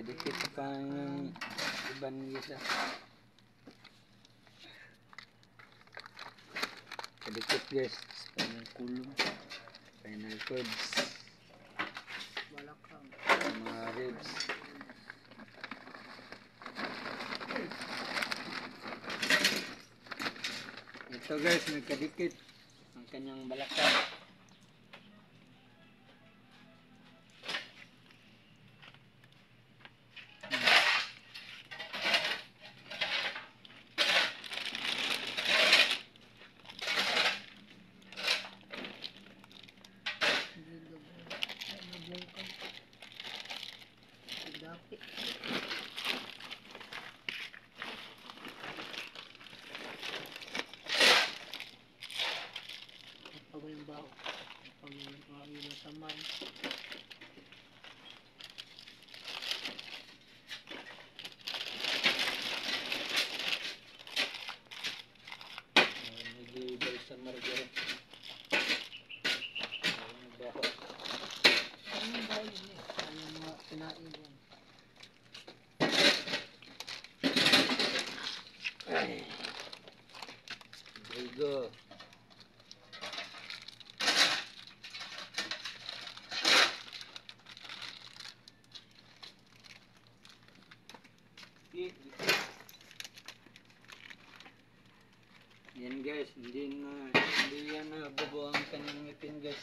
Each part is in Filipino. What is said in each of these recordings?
Kadikit pa yung iban gisa. Kadikit guys. Spinal column. Spinal cords. Balakang. Mga ribs. Ito guys, nagkadikit ang kanyang balakang. Dapi. Pag yung bao. Pag yung nasaman. Nag-ibal sa margara. Baho. Anong bao yun eh? Anong mga kinain yan? Rigo. Yan guys, hindi yan nabubuo ang kanyang ngipin guys.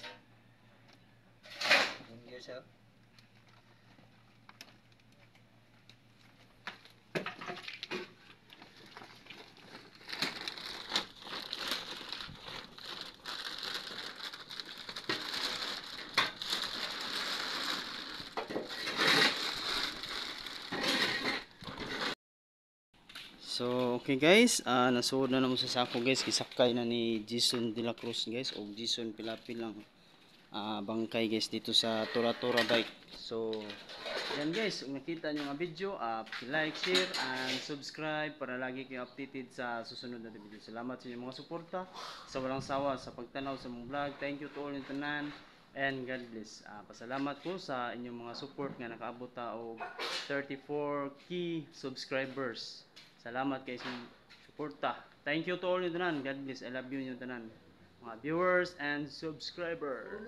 Yan guys ha. So okay guys, nasuod na naman sa sako guys, kisakay na ni Jason de la Cruz guys o Jason Pilapil lang bangkay guys dito sa Tora Tora bike. So yan guys, kung nakita nyo nga video, like, share and subscribe para lagi kayo updated sa susunod na video. Salamat sa inyong mga suporta sa walang sawa sa pagtanaw sa mong vlog. Thank you to all yung tanan and God bless. Pasalamat ko sa inyong mga support nga nakaabot ta og 34 key subscribers. Salamat kay inyong suporta. Thank you to all yung tanan. God bless. I love you yung tanan, mga viewers and subscriber.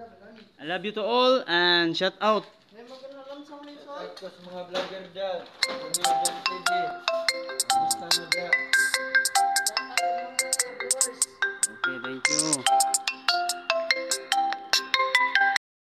I love you to all and shout out. At sa mga vlogger dyan, Dyan TV, Gusto na dyan. Okay, thank you.